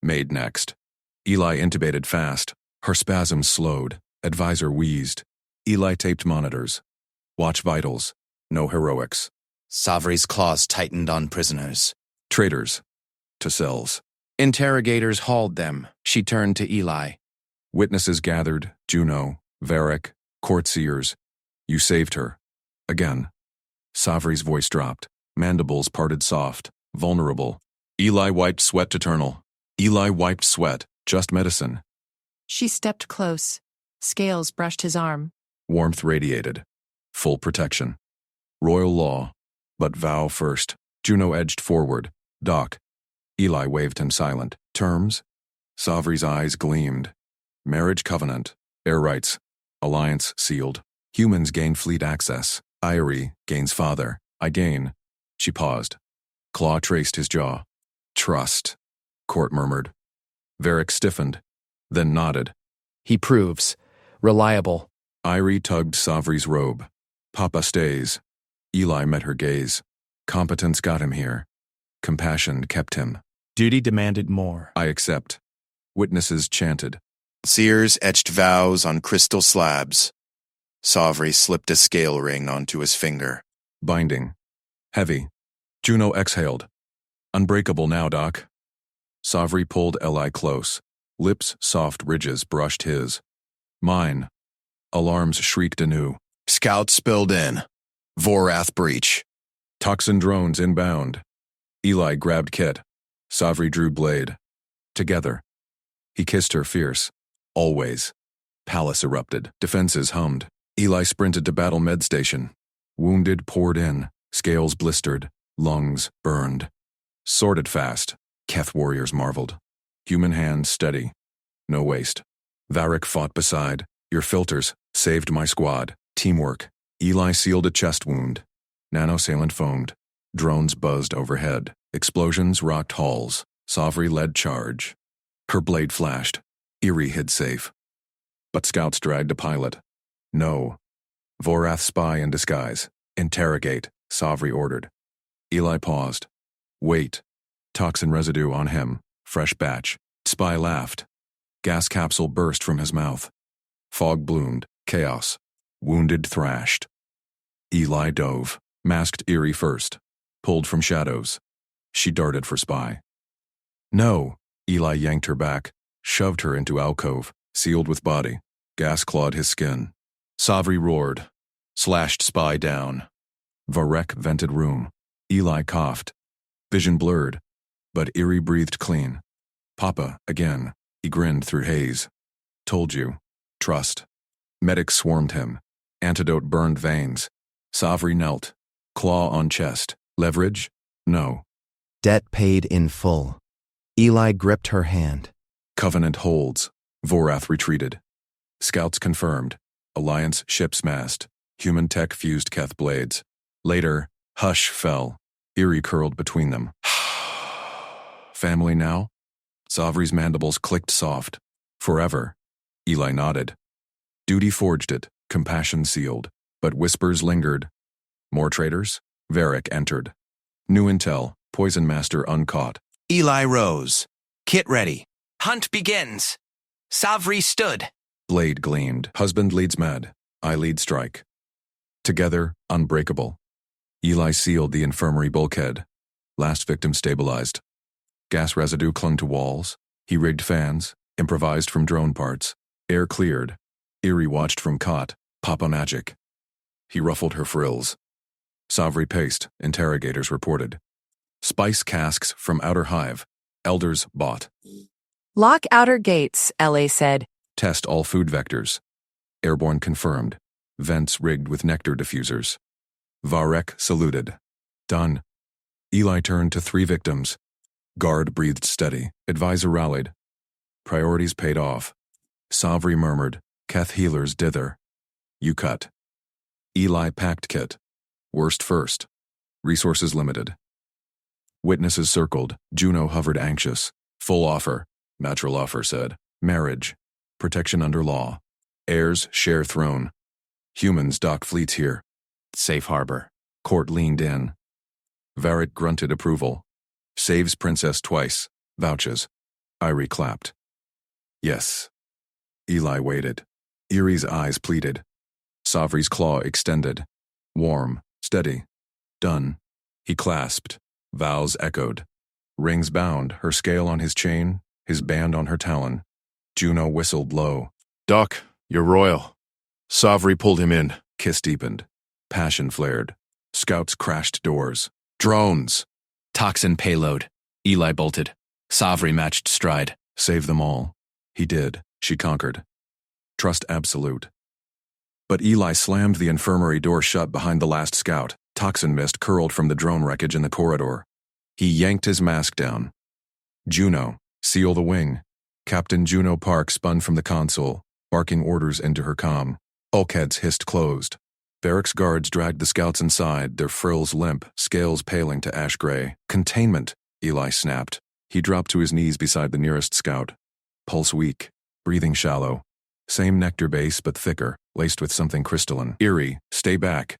Made next. Eli intubated fast. Her spasms slowed. Advisor wheezed. Eli taped monitors. Watch vitals. No heroics. Savri's claws tightened on prisoners. Traitors. To cells. Interrogators hauled them. She turned to Eli. Witnesses gathered. Juno, Varric, courtseers. You saved her. Again. Savri's voice dropped. Mandibles parted soft. Vulnerable. Eli wiped sweat eternal. Eli wiped sweat. Just medicine. She stepped close. Scales brushed his arm. Warmth radiated. Full protection. Royal law. But vow first. Juno edged forward. Doc. Eli waved him silent. Terms? Savri's eyes gleamed. Marriage covenant. Heir rights. Alliance sealed. Humans gain fleet access. Irie gains father. I gain. She paused. Claw traced his jaw. Trust. Court murmured. Varric stiffened. Then nodded. He proves. Reliable. Irie tugged Savri's robe. Papa stays. Eli met her gaze. Competence got him here. Compassion kept him. Duty demanded more. I accept. Witnesses chanted. Seers etched vows on crystal slabs. Savri slipped a scale ring onto his finger. Binding. Heavy. Juno exhaled. Unbreakable now, Doc. Savri pulled Eli close. Lips' soft ridges brushed his. Mine. Alarms shrieked anew. Scouts spilled in. Vorath breach. Toxin drones inbound. Eli grabbed Kit. Savri drew blade. Together. He kissed her fierce. Always. Palace erupted. Defenses hummed. Eli sprinted to battle med station. Wounded poured in. Scales blistered. Lungs burned. Sorted fast. Keth warriors marveled. Human hands steady. No waste. Varric fought beside. Your filters saved my squad. Teamwork. Eli sealed a chest wound. Nanosailant foamed. Drones buzzed overhead. Explosions rocked halls. Savri led charge. Her blade flashed. Eerie hid safe. But scouts dragged a pilot. No. Vorath spy in disguise. Interrogate, Savri ordered. Eli paused. Wait. Toxin residue on him. Fresh batch. Spy laughed. Gas capsule burst from his mouth. Fog bloomed. Chaos. Wounded thrashed. Eli dove. Masked Eerie first. Pulled from shadows. She darted for spy. No. Eli yanked her back. Shoved her into alcove. Sealed with body. Gas clawed his skin. Savri roared. Slashed spy down. Varric vented room. Eli coughed. Vision blurred. But Eerie breathed clean. Papa, again. He grinned through haze. Told you. Trust. Medics swarmed him. Antidote burned veins. Savri knelt. Claw on chest. Leverage? No. Debt paid in full. Eli gripped her hand. Covenant holds. Vorath retreated. Scouts confirmed. Alliance ships massed. Human tech fused Keth blades. Later, hush fell. Eerie curled between them. Family now? Savri's mandibles clicked soft. Forever. Eli nodded. Duty forged it. Compassion sealed. But whispers lingered. More traitors? Varric entered. New intel. Poison master uncaught. Eli rose. Kit ready. Hunt begins. Savri stood. Blade gleamed. Husband leads med. I lead strike. Together, unbreakable. Eli sealed the infirmary bulkhead. Last victim stabilized. Gas residue clung to walls. He rigged fans, improvised from drone parts. Air cleared. Eerie watched from cot. Papa magic. He ruffled her frills. Savri paced. Interrogators reported. Spice casks from outer hive. Elders bought. Lock outer gates, LA said. Test all food vectors. Airborne confirmed. Vents rigged with nectar diffusers. Varric saluted. Done. Eli turned to 3 victims. Guard breathed steady. Advisor rallied. Priorities paid off. Savri murmured. Keth healers dither. You cut. Eli packed kit. Worst first. Resources limited. Witnesses circled. Juno hovered anxious. Full offer. Natural offer said. Marriage. Protection under law. Heirs share throne. Humans dock fleets here. Safe harbor. Court leaned in. Varric grunted approval. Saves princess twice. Vouches. Irie clapped. Yes. Eli waited. Erie's eyes pleaded. Savri's claw extended. Warm. Steady. Done. He clasped. Vows echoed. Rings bound, her scale on his chain, his band on her talon. Juno whistled low. Doc, you're royal. Savri pulled him in. Kiss deepened. Passion flared. Scouts crashed doors. Drones! Toxin payload. Eli bolted. Savri matched stride. Save them all. He did. She conquered. Trust absolute. But Eli slammed the infirmary door shut behind the last scout. Toxin mist curled from the drone wreckage in the corridor. He yanked his mask down. Juno, seal the wing. Captain Juno Park spun from the console, barking orders into her comm. Bulkheads hissed closed. Varric's guards dragged the scouts inside, their frills limp, scales paling to ash gray. Containment, Eli snapped. He dropped to his knees beside the nearest scout. Pulse weak, breathing shallow. Same nectar base, but thicker, laced with something crystalline. Eerie, stay back.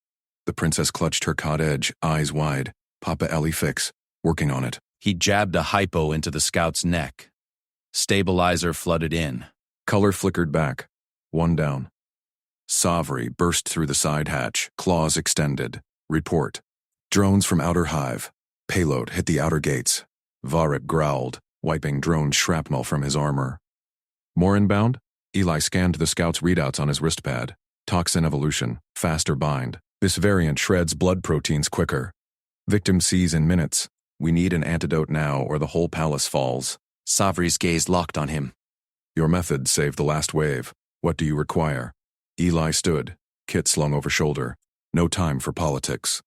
The princess clutched her cod edge, eyes wide. Papa Ellie fix. Working on it. He jabbed a hypo into the scout's neck. Stabilizer flooded in. Color flickered back. One down. Savri burst through the side hatch, claws extended. Report. Drones from outer hive. Payload hit the outer gates. Varric growled, wiping drone shrapnel from his armor. More inbound? Eli scanned the scout's readouts on his wristpad. Toxin evolution, faster bind. This variant shreds blood proteins quicker. Victim sees in minutes. We need an antidote now or the whole palace falls. Savri's gaze locked on him. Your method saved the last wave. What do you require? Eli stood, kit slung over shoulder. No time for politics.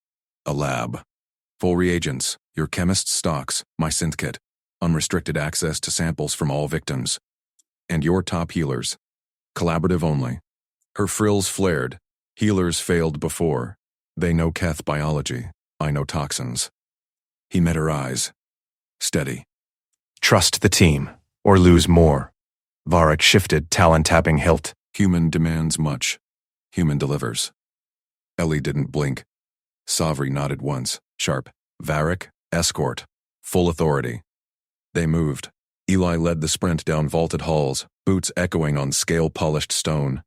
A lab. Full reagents, your chemist's stocks, my synth kit. Unrestricted access to samples from all victims. And your top healers. Collaborative only. Her frills flared. Healers failed before. They know Keth biology. I know toxins. He met her eyes. Steady. Trust the team, or lose more. Varric shifted, talon-tapping hilt. Human demands much. Human delivers. Ellie didn't blink. Savri nodded once, sharp. Varric, escort. Full authority. They moved. Eli led the sprint down vaulted halls, boots echoing on scale-polished stone.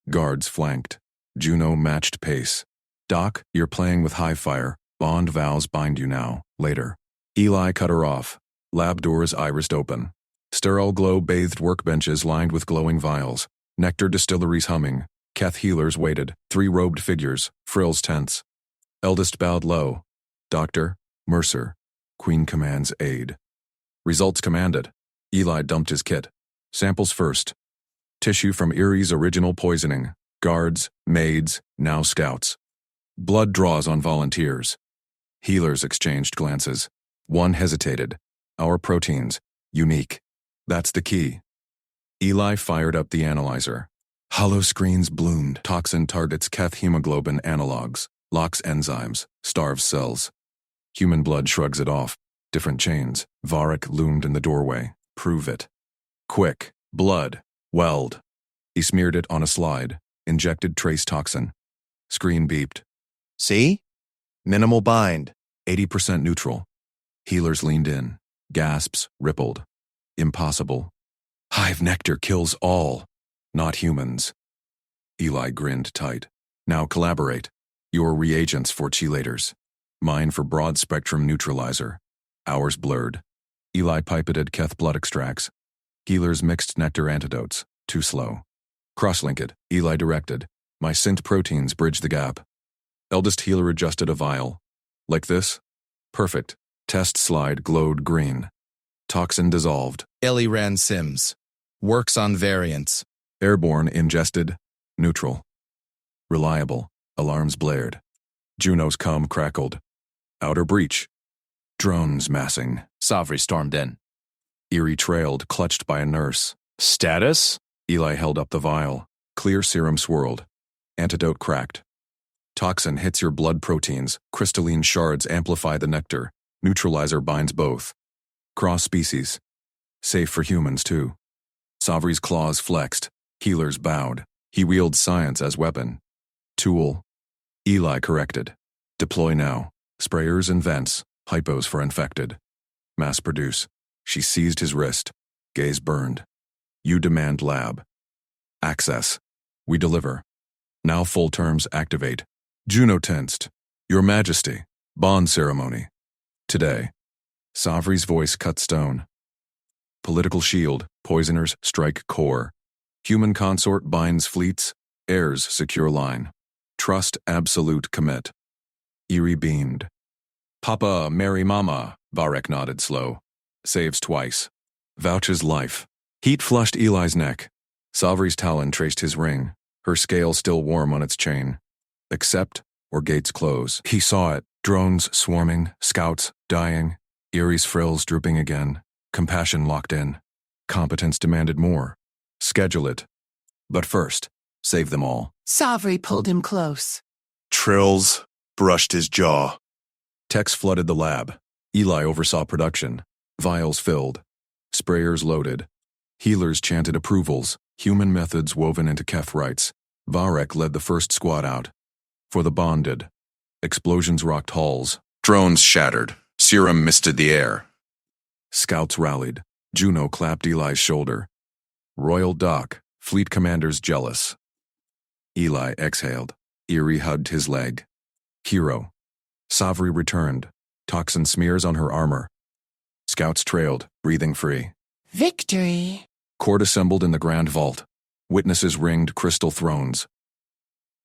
Guards flanked. Juno matched pace. Doc, you're playing with high fire. Bond vows bind you now, later. Eli cut her off. Lab doors irised open. Sterile glow-bathed workbenches lined with glowing vials. Nectar distilleries humming. Keth healers waited. 3 robed figures, frills tense. Eldest bowed low. Doctor, Mercer. Queen commands aid. Results commanded. Eli dumped his kit. Samples first. Tissue from Erie's original poisoning. Guards, maids, now scouts. Blood draws on volunteers. Healers exchanged glances. One hesitated. Our proteins. Unique. That's the key. Eli fired up the analyzer. Hollow screens bloomed. Toxin targets Keth hemoglobin analogs. Locks enzymes. Starves cells. Human blood shrugs it off. Different chains. Varric loomed in the doorway. Prove it. Quick. Blood. Weld. He smeared it on a slide. Injected trace toxin. Screen beeped. See? Minimal bind. 80% neutral. Healers leaned in. Gasps rippled. Impossible. Hive nectar kills all, not humans. Eli grinned tight. Now collaborate. Your reagents for chelators. Mine for broad-spectrum neutralizer. Ours blurred. Eli pipetted Keth blood extracts. Healers mixed nectar antidotes. Too slow. Crosslink it, Eli directed. My synth proteins bridge the gap. Eldest healer adjusted a vial. Like this? Perfect. Test slide glowed green. Toxin dissolved. Ellie ran sims. Works on variants. Airborne ingested. Neutral. Reliable. Alarms blared. Juno's comm crackled. Outer breach. Drones massing. Savri stormed in. Eerie trailed, clutched by a nurse. Status? Eli held up the vial. Clear serum swirled. Antidote cracked. Toxin hits your blood proteins, crystalline shards amplify the nectar, neutralizer binds both. Cross species. Safe for humans, too. Savri's claws flexed, healers bowed. He wields science as weapon. Tool. Eli corrected. Deploy now. Sprayers and vents, hypos for infected. Mass produce. She seized his wrist. Gaze burned. You demand lab. Access. We deliver. Now full terms activate. Juno tensed. Your Majesty. Bond ceremony. Today. Savri's voice cut stone. Political shield. Poisoners strike core. Human consort binds fleets. Heirs secure line. Trust absolute commit. Eerie beamed. Papa, Mary Mama, Varek nodded slow. Saves twice. Vouches life. Heat flushed Eli's neck. Savri's talon traced his ring, her scale still warm on its chain. Accept or gates close. He saw it. Drones swarming, scouts dying, Erie's frills drooping again. Compassion locked in. Competence demanded more. Schedule it. But first, save them all. Savri pulled him close. Trills brushed his jaw. Techs flooded the lab. Eli oversaw production. Vials filled. Sprayers loaded. Healers chanted approvals. Human methods woven into Kef rites. Varek led the first squad out. For the bonded. Explosions rocked halls. Drones shattered. Serum misted the air. Scouts rallied. Juno clapped Eli's shoulder. Royal Dock. Fleet commanders jealous. Eli exhaled. Erie hugged his leg. Hero. Savri returned. Toxin smears on her armor. Scouts trailed, breathing free. Victory. Court assembled in the grand vault. Witnesses ringed crystal thrones.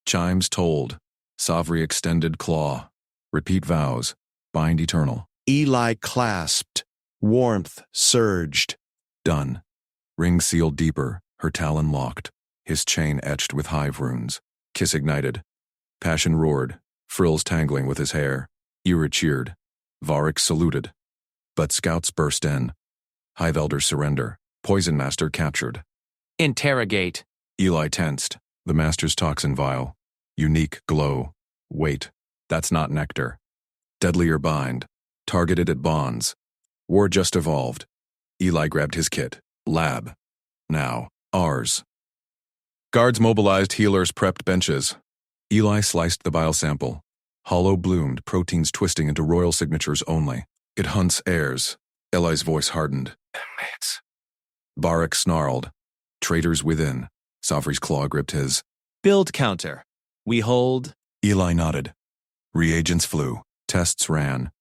Chimes tolled. Savri extended claw. Repeat vows. Bind eternal. Eli clasped. Warmth surged. Done. Ring sealed deeper, her talon locked. His chain etched with hive runes. Kiss ignited. Passion roared, frills tangling with his hair. Ira cheered. Varek saluted. But scouts burst in. Hive elders surrender. Poison master captured. Interrogate. Eli tensed. The master's toxin vial. Unique glow. Wait. That's not nectar. Deadlier bind. Targeted at bonds. War just evolved. Eli grabbed his kit. Lab. Now. Ours. Guards mobilized, healers prepped benches. Eli sliced the bile sample. Hollow bloomed, proteins twisting into royal signatures only. It hunts heirs. Eli's voice hardened. Mates. Varek snarled. Traitors within. Savri's claw gripped his. Build counter. We hold. Eli nodded. Reagents flew. Tests ran.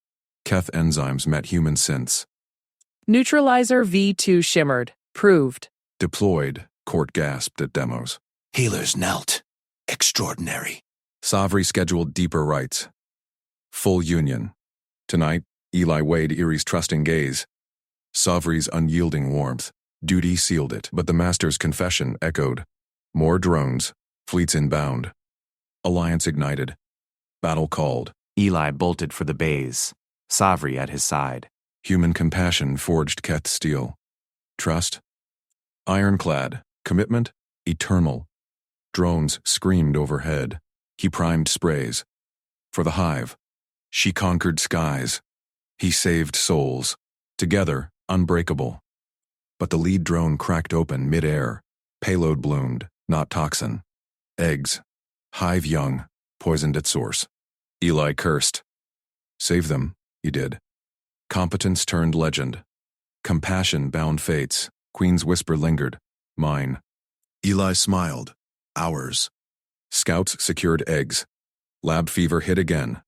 Keth enzymes met human synths. Neutralizer V2 shimmered. Proved. Deployed. Court gasped at demos. Healers knelt. Extraordinary. Savri scheduled deeper rites. Full union. Tonight, Eli weighed Erie's trusting gaze. Savri's unyielding warmth. Duty sealed it, but the master's confession echoed. More drones. Fleets inbound. Alliance ignited. Battle called. Eli bolted for the bays. Savri at his side. Human compassion forged Keth steel. Trust? Ironclad. Commitment? Eternal. Drones screamed overhead. He primed sprays. For the hive. She conquered skies. He saved souls. Together, unbreakable. But the lead drone cracked open mid-air. Payload bloomed, not toxin. Eggs. Hive young. Poisoned at source. Eli cursed. Save them, he did. Competence turned legend. Compassion bound fates. Queen's whisper lingered. Mine. Eli smiled. Ours. Scouts secured eggs. Lab fever hit again.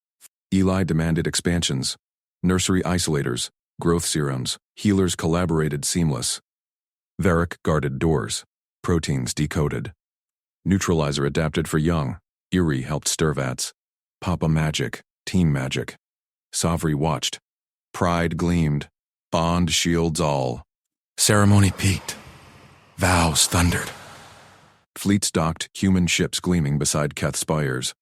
Eli demanded expansions. Nursery isolators. Growth serums. Healers collaborated seamless. Varek guarded doors. Proteins decoded. Neutralizer adapted for young. Erie helped Sturvats. Papa magic. Team magic. Savri watched. Pride gleamed. Bond shields all. Ceremony peaked. Vows thundered. Fleets docked, human ships gleaming beside Keth spires.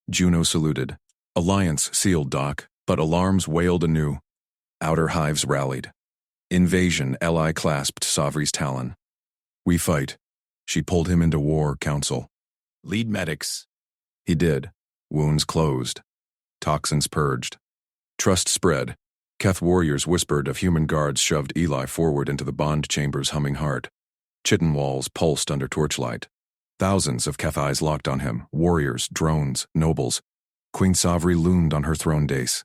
Juno saluted. Alliance sealed dock, but alarms wailed anew. Outer hives rallied. Invasion, Eli clasped Savri's talon. We fight. She pulled him into war council. Lead medics. He did. Wounds closed. Toxins purged. Trust spread. Keth warriors whispered of human guards shoved Eli forward into the bond chamber's humming heart. Chitin walls pulsed under torchlight. Thousands of Keth eyes locked on him, warriors, drones, nobles. Queen Savri loomed on her throne dais,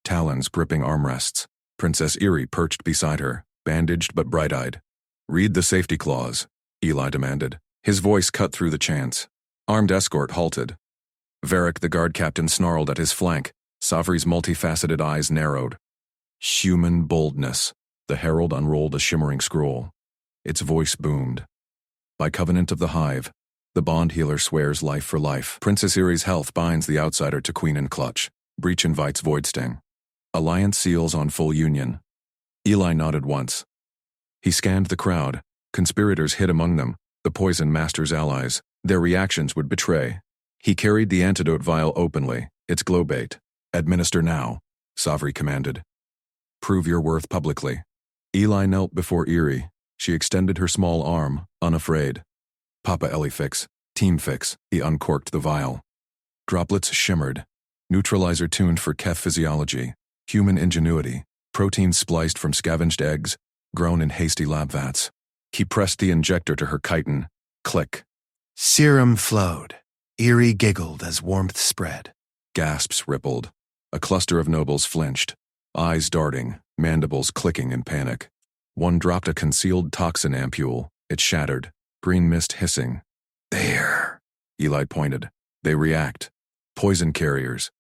talons gripping armrests. Princess Eerie perched beside her, bandaged but bright-eyed. "Read the safety clause," Eli demanded. His voice cut through the chants. Armed escort halted. Varric, the guard captain, snarled at his flank. Savri's multifaceted eyes narrowed. Human boldness. The herald unrolled a shimmering scroll. Its voice boomed. By covenant of the hive, the bond healer swears life for life. Princess Erie's health binds the outsider to queen and clutch. Breach invites void sting. Alliance seals on full union. Eli nodded once. He scanned the crowd. Conspirators hid among them, the poison master's allies. Their reactions would betray. He carried the antidote vial openly, its glow bait. "Administer now," Savri commanded. "Prove your worth publicly." Eli knelt before Eerie. She extended her small arm, unafraid. "Papa Ellie fix. Team fix." He uncorked the vial. Droplets shimmered. Neutralizer tuned for Keth physiology. Human ingenuity. Proteins spliced from scavenged eggs, grown in hasty lab vats. He pressed the injector to her chitin. Click. Serum flowed. Eerie giggled as warmth spread. Gasps rippled. A cluster of nobles flinched, eyes darting, mandibles clicking in panic. One dropped a concealed toxin ampule. It shattered, green mist hissing. "There," Eli pointed. "They react. Poison carriers."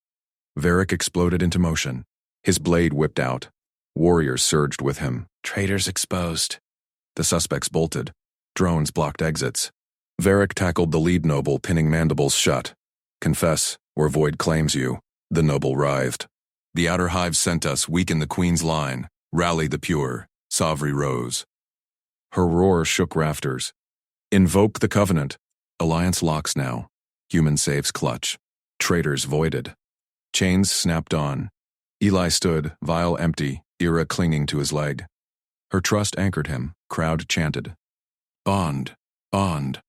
Varric exploded into motion. His blade whipped out. Warriors surged with him. Traitors exposed. The suspects bolted. Drones blocked exits. Varric tackled the lead noble, pinning mandibles shut. "Confess, or void claims you." The noble writhed. "The outer hive sent us, weaken the queen's line. Rally the pure." Savri rose. Her roar shook rafters. "Invoke the covenant." Alliance locks now. Human saves clutch. Traitors voided. Chains snapped on. Eli stood, vial empty, Ira clinging to his leg. Her trust anchored him. Crowd chanted. "Bond. Bond."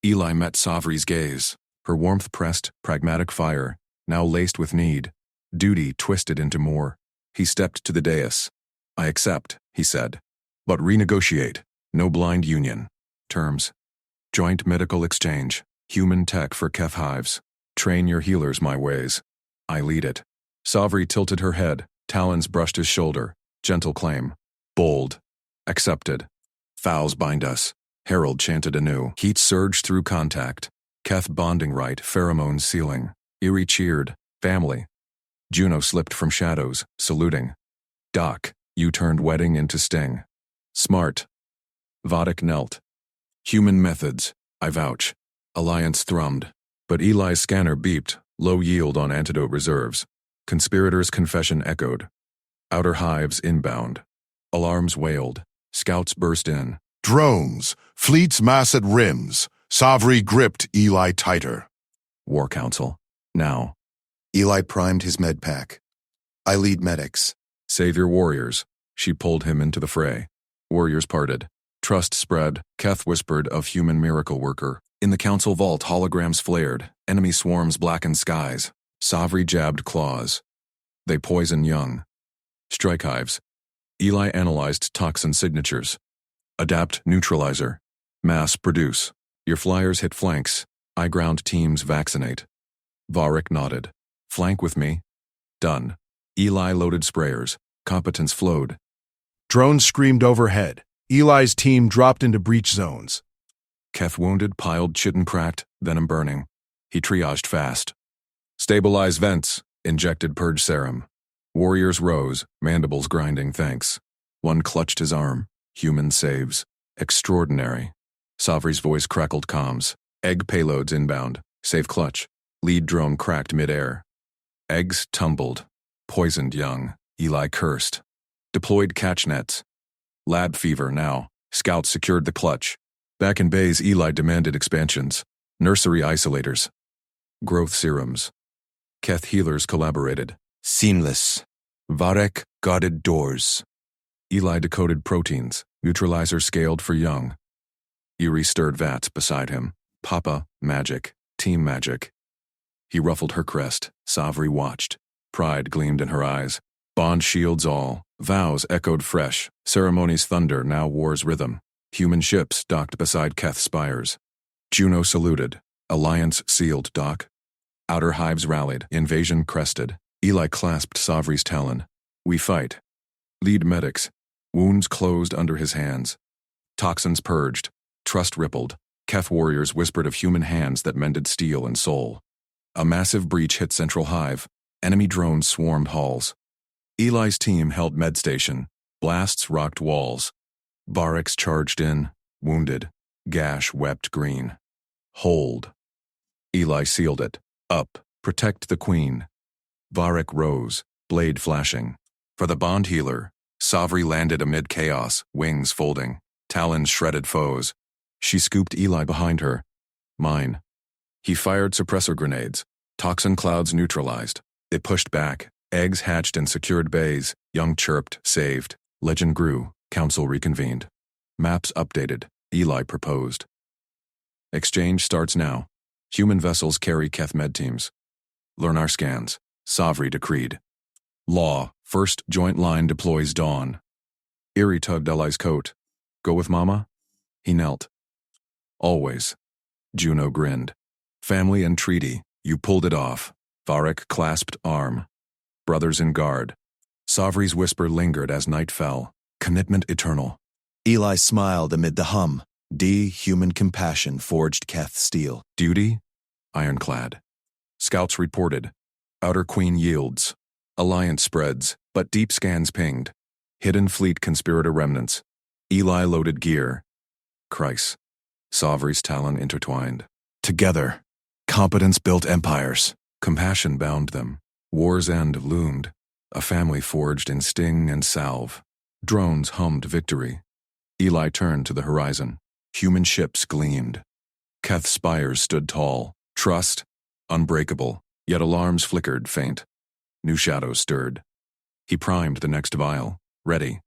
Eli met Savri's gaze. Her warmth pressed, pragmatic fire, now laced with need. Duty twisted into more. He stepped to the dais. "I accept," he said. "But renegotiate. No blind union. Terms. Joint medical exchange. Human tech for Keth hives. Train your healers my ways. I lead it." Savri tilted her head. Talons brushed his shoulder. Gentle claim. Bold. Accepted. "Vows bind us." Herald chanted anew. Heat surged through contact. Keth bonding rite, pheromones sealing. Eerie cheered. "Family." Juno slipped from shadows, saluting. "Doc, you turned wedding into sting." "Smart." Vodek knelt. "Human methods, I vouch." Alliance thrummed. But Eli's scanner beeped, low yield on antidote reserves. Conspirators' confession echoed. Outer hives inbound. Alarms wailed. Scouts burst in. "Drones! Fleets mass at rims! Savri gripped Eli tighter." War Council. Now. Eli primed his med pack. "I lead medics." "Save your warriors." She pulled him into the fray. Warriors parted. Trust spread. Keth whispered of human miracle worker. In the council vault, holograms flared. Enemy swarms blackened skies. Savri jabbed claws. They poison young. Strike hives. Eli analyzed toxin signatures. Adapt neutralizer. Mass produce. Your flyers hit flanks. I ground teams vaccinate. Varric nodded. "Flank with me." Done. Eli loaded sprayers. Competence flowed. Drones screamed overhead. Eli's team dropped into breach zones. Keth wounded, piled, chitin cracked, venom burning. He triaged fast. "Stabilize vents." Injected purge serum. Warriors rose, mandibles grinding thanks. One clutched his arm. Human saves. Extraordinary. Savri's voice crackled comms. Egg payloads inbound. Save clutch. Lead drone cracked midair. Eggs tumbled. Poisoned young. Eli cursed. Deployed catch nets. Lab fever now. Scouts secured the clutch. Back in bays, Eli demanded expansions. Nursery isolators. Growth serums. Keth healers collaborated. Seamless. Varric guarded doors. Eli decoded proteins. Neutralizer scaled for young. Eerie stirred vats beside him. Papa, magic. Team magic. He ruffled her crest. Savri watched. Pride gleamed in her eyes. Bond shields all. Vows echoed fresh. Ceremony's thunder, now war's rhythm. Human ships docked beside Keth's spires. Juno saluted. Alliance sealed, Doc. Outer hives rallied. Invasion crested. Eli clasped Savri's talon. We fight. Lead medics. Wounds closed under his hands. Toxins purged. Trust rippled. Keth warriors whispered of human hands that mended steel and soul. A massive breach hit Central Hive. Enemy drones swarmed halls. Eli's team held Medstation. Blasts rocked walls. Barracks charged in, wounded. Gash wept green. Hold. Eli sealed it. Up. Protect the queen. Varric rose, blade flashing. For the bond healer, Savri landed amid chaos, wings folding. Talons shredded foes. She scooped Eli behind her. Mine. He fired suppressor grenades. Toxin clouds neutralized. They pushed back. Eggs hatched in secured bays. Young chirped, saved. Legend grew. Council reconvened. Maps updated. Eli proposed. Exchange starts now. Human vessels carry Keth med teams. Learn our scans. Savri decreed. Law. First joint line deploys dawn. Erie tugged Eli's coat. Go with Mama? He knelt. Always. Juno grinned. Family and treaty. You pulled it off. Varric clasped arm. Brothers in guard. Savri's whisper lingered as night fell. Commitment eternal. Eli smiled amid the hum. Human compassion forged Keth steel. Duty? Ironclad. Scouts reported. Outer Queen yields. Alliance spreads, but deep scans pinged. Hidden fleet conspirator remnants. Eli loaded gear. Chryse. Savri's talon intertwined. Together, competence built empires. Compassion bound them. War's end loomed. A family forged in sting and salve. Drones hummed victory. Eli turned to the horizon. Human ships gleamed. Keth's spires stood tall. Trust, unbreakable, yet alarms flickered faint. New shadows stirred. He primed the next vial. Ready.